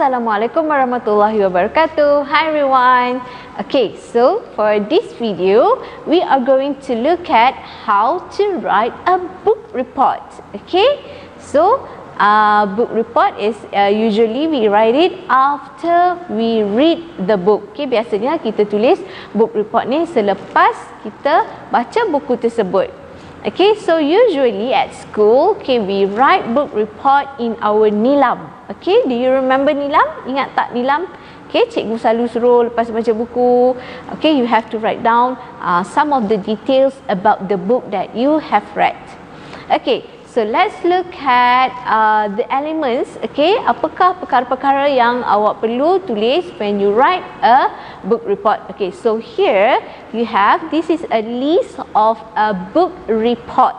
Assalamualaikum warahmatullahi wabarakatuh. Hi everyone. Okay, so for this video, we are going to look at how to write a book report. Okay, so book report is usually we write it after we read the book. Okay, biasanya kita tulis book report ni selepas kita baca buku tersebut. Okay, so usually at school, okay, we write book report in our nilam. Okay, do you remember nilam? Ingat tak nilam? Okay, cikgu selalu suruh lepas baca buku, okay, you have to write down some of the details about the book that you have read. Okay, so let's look at the elements. Okay, apakah perkara-perkara yang awak perlu tulis when you write a book report? Okay, so here you have, this is a list of a book report.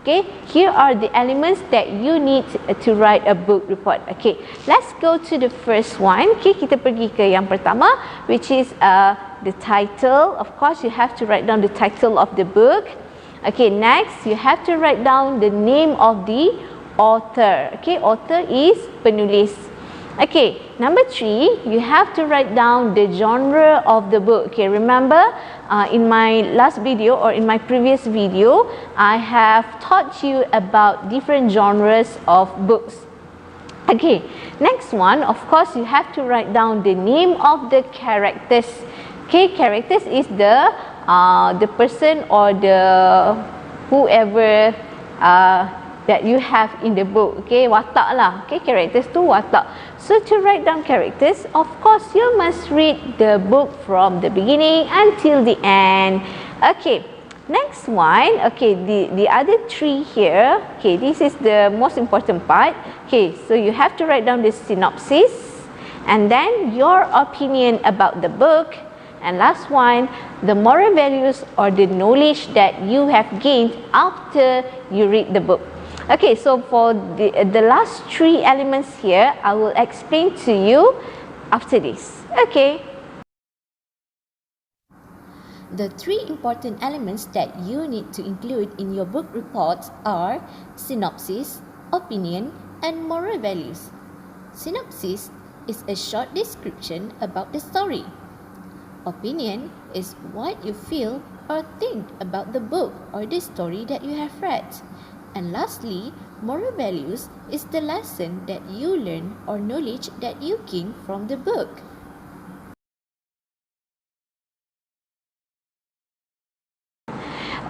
Okay, here are the elements that you need to write a book report. Okay, let's go to the first one. Okay, kita pergi ke yang pertama, which is the title. Of course, you have to write down the title of the book. Okay, next you have to write down the name of the author. Okay, author is penulis. Okay, number 3, you have to write down the genre of the book. Okay, remember in my last video or in my previous video, I have taught you about different genres of books. Okay, next one, of course, you have to write down the name of the characters. Okay, characters is the person or the whoever that you have in the book. Okay, watak lah. Okay, characters tu watak. So to write down characters, of course you must read the book from the beginning until the end. Okay, next one. Okay, the other 3 here. Okay, this is the most important part. Okay, so you have to write down the synopsis and then your opinion about the book. And last one, the moral values or the knowledge that you have gained after you read the book. Okay, so for the last 3 elements here, I will explain to you after this. Okay. The 3 important elements that you need to include in your book reports are synopsis, opinion, and moral values. Synopsis is a short description about the story. Opinion is what you feel or think about the book or the story that you have read. And lastly, moral values is the lesson that you learn or knowledge that you gain from the book.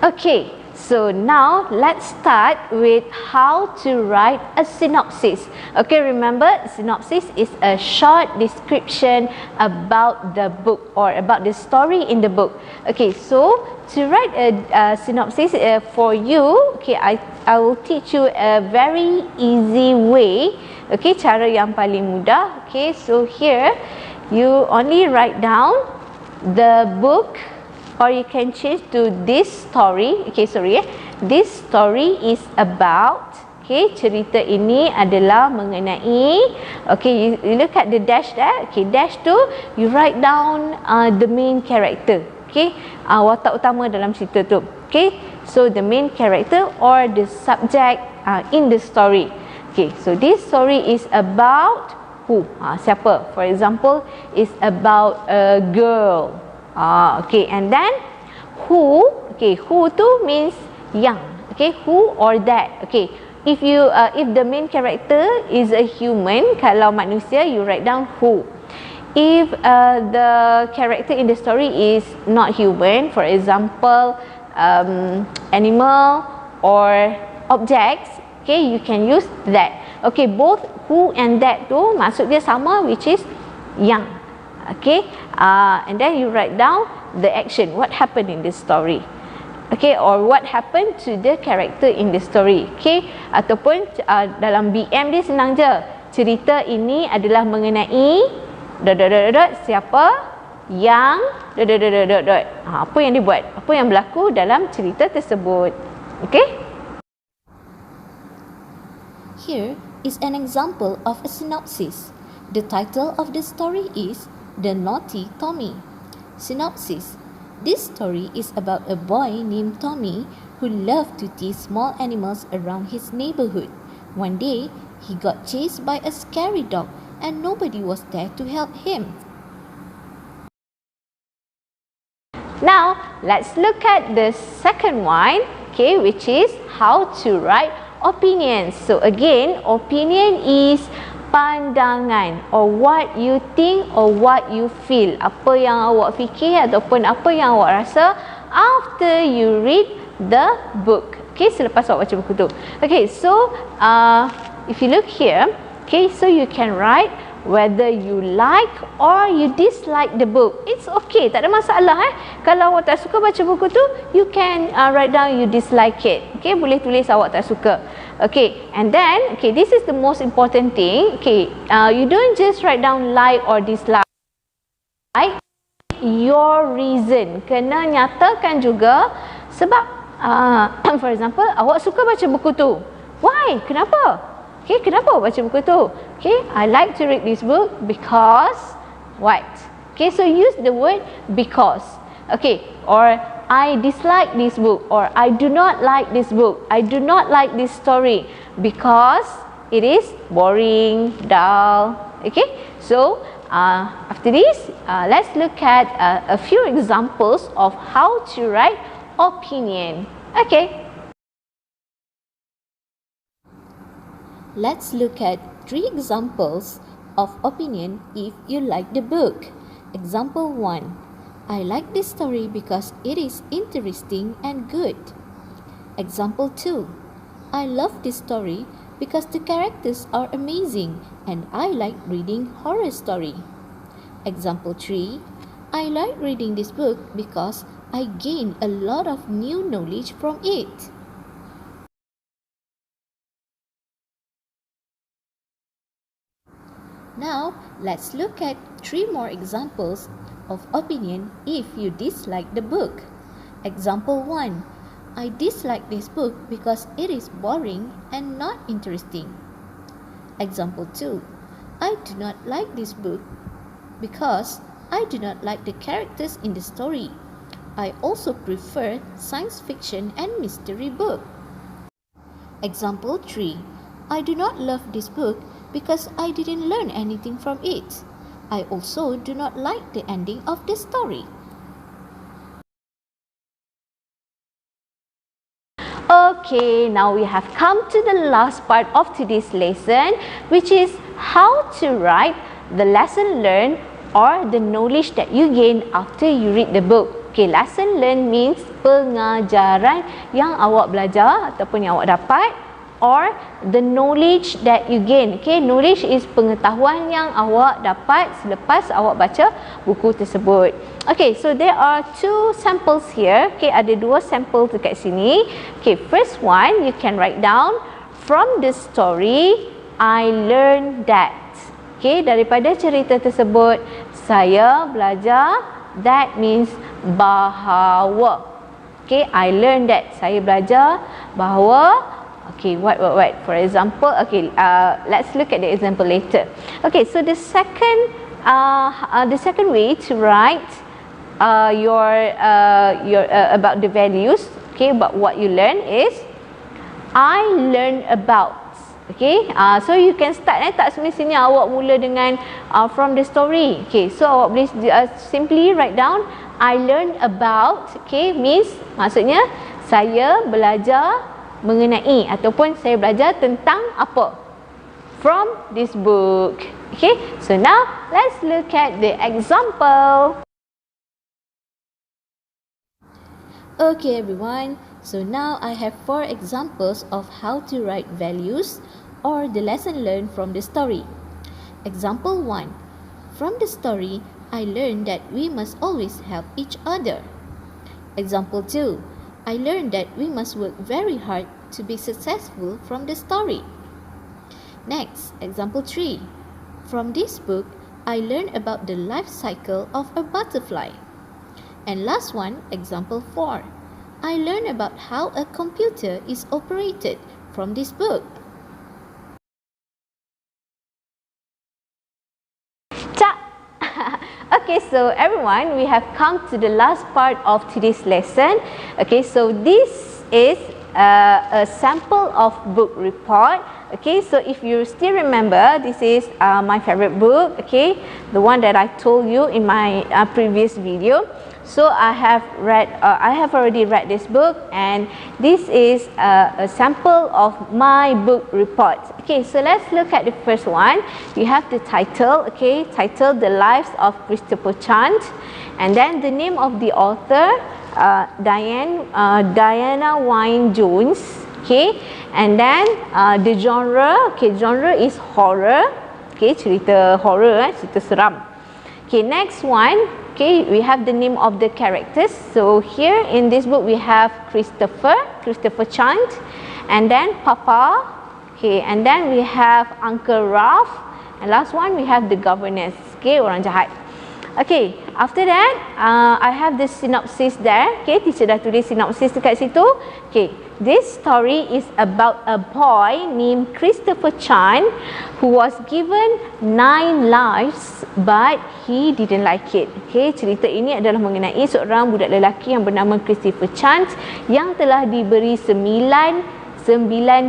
Okay, so now let's start with how to write a synopsis. Okay, remember synopsis is a short description about the book or about the story in the book. Okay, so to write a synopsis for you, okay, I will teach you a very easy way. Okay, cara yang paling mudah. Okay, so here you only write down the book, or you can change to this story. Okay, sorry, this story is about. Okay, cerita ini adalah mengenai. Okay, you look at the dash there. Okay, dash tu you write down the main character. Okay, watak utama dalam cerita tu. Okay, so the main character or the subject in the story. Okay, so this story is about who? Siapa? For example, is about a girl. Okay, and then who? Okay, who tu means yang. Okay, who or that. Okay, if the main character is a human, kalau manusia, you write down who. If the character in the story is not human, for example, animal or objects, okay, you can use that. Okay, both who and that tu maksud dia sama, which is yang. Okay, and then you write down the action, what happened in this story. Okay, or what happened to the character in the story. Okay, ataupun dalam BM dia senang je. Cerita ini adalah mengenai siapa yang apa yang dia buat, apa yang berlaku dalam cerita tersebut. Okay. Here is an example of a synopsis. The title of the story is The Naughty Tommy. Synopsis. This story is about a boy named Tommy who loved to tease small animals around his neighborhood. One day, he got chased by a scary dog and nobody was there to help him. Now, let's look at the second one, okay, which is how to write opinions. So again, opinion is pandangan or what you think or what you feel. Apa yang awak fikir ataupun apa yang awak rasa after you read the book. Okay, selepas awak baca buku tu. Okay, so if you look here, okay, so you can write whether you like or you dislike the book. It's okay, tak ada masalah Kalau awak tak suka baca buku tu, you can write down you dislike it. Okay, boleh tulis awak tak suka. Okay, and then, okay, this is the most important thing. Okay, you don't just write down like or dislike. Your reason. Kena nyatakan juga sebab, for example, awak suka baca buku tu. Why? Kenapa? Okay, kenapa baca buku tu? Okay, I like to read this book because what? Okay, so use the word because. Okay, or I dislike this book, or I do not like this book. I do not like this story because it is boring, dull. Okay, so after this, let's look at a few examples of how to write opinion. Okay. Let's look at 3 examples of opinion if you like the book. Example 1. I like this story because it is interesting and good. Example 2. I love this story because the characters are amazing and I like reading horror story. Example 3. I like reading this book because I gain a lot of new knowledge from it. Now, let's look at 3 more examples of opinion if you dislike the book. Example 1. I dislike this book because it is boring and not interesting. Example 2. I do not like this book because I do not like the characters in the story. I also prefer science fiction and mystery book. Example 3. I do not love this book because I didn't learn anything from it. I also do not like the ending of the story. Okay, now we have come to the last part of today's lesson, which is how to write the lesson learned or the knowledge that you gain after you read the book. Okay, lesson learned means pengajaran yang awak belajar ataupun yang awak dapat, or the knowledge that you gain. Okay, knowledge is pengetahuan yang awak dapat selepas awak baca buku tersebut. Okay, so there are 2 samples here. Okay, ada 2 sampel dekat sini. Okay, first one you can write down, from the story I learned that. Okay, daripada cerita tersebut saya belajar, that means bahawa. Okay, I learned that, saya belajar bahawa. Okay, what? For example, okay, let's look at the example later. Okay, so the second way to write your about the values, okay, about what you learn is I learn about. Okay, so you can start tak semestinya awak mula dengan from the story. Okay, so awak boleh simply write down I learned about. Okay, means maksudnya saya belajar mengenai ataupun saya belajar tentang apa from this book. Okay, so now let's look at the example. Okay everyone, so now I have 4 examples of how to write values or the lesson learned from the story. Example 1. From the story, I learned that we must always help each other. Example 2. I learned that we must work very hard to be successful from the story. Next, example 3. From this book, I learned about the life cycle of a butterfly. And last one, example 4. I learned about how a computer is operated from this book. Okay, so everyone, we have come to the last part of today's lesson. Okay, so this is a sample of book report. Okay, so if you still remember, this is my favorite book, okay, the one that I told you in my previous video. So I have already read this book, and this is a sample of my book report. Okay, so let's look at the first one. You have the title, okay, title The Lives of Christopher Chant, and then the name of the author, Diana Wynne Jones. Okay, and then the genre, okay, genre is horror. Okay, cerita horror, cerita seram. Okay, next one, okay, we have the name of the characters. So here in this book we have Christopher Chant, and then Papa, okay, and then we have Uncle Ralph, and last one we have the governess, okay, orang jahat. Okay, after that I have the synopsis there. Okay, teacher dah tulis synopsis dekat situ. Okay, this story is about a boy named Christopher Chant who was given 9 lives but he didn't like it. Okay, cerita ini adalah mengenai seorang budak lelaki yang bernama Christopher Chant yang telah diberi 9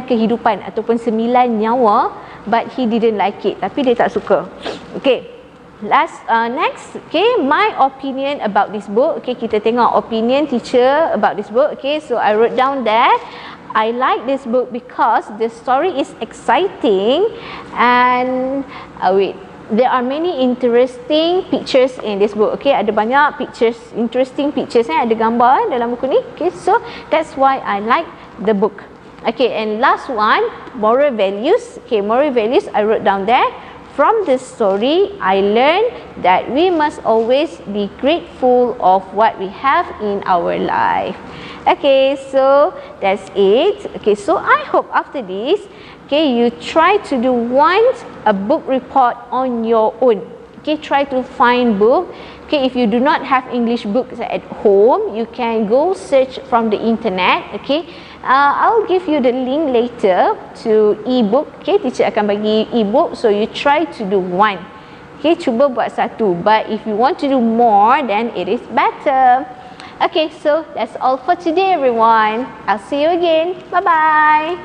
kehidupan ataupun 9 nyawa, but he didn't like it, tapi dia tak suka. Okay, next, okay, my opinion about this book. Okay, kita tengok opinion teacher about this book. Okay, so I wrote down there, I like this book because the story is exciting and there are many interesting pictures in this book. Okay, ada banyak pictures, interesting pictures, ada gambar dalam buku ni. Okay, so that's why I like the book. Okay, and last one, moral values. Okay, moral values I wrote down there. From this story, I learned that we must always be grateful of what we have in our life. Okay, so that's it. Okay, so I hope after this, okay, you try to do a book report on your own. Okay, try to find book. Okay, if you do not have English books at home, you can go search from the internet. Okay, I'll give you the link later to e-book. Okay, teacher akan bagi e-book, so you try to do one. Okay, cuba buat satu, but if you want to do more, then it is better. Okay, so that's all for today, everyone. I'll see you again. Bye bye.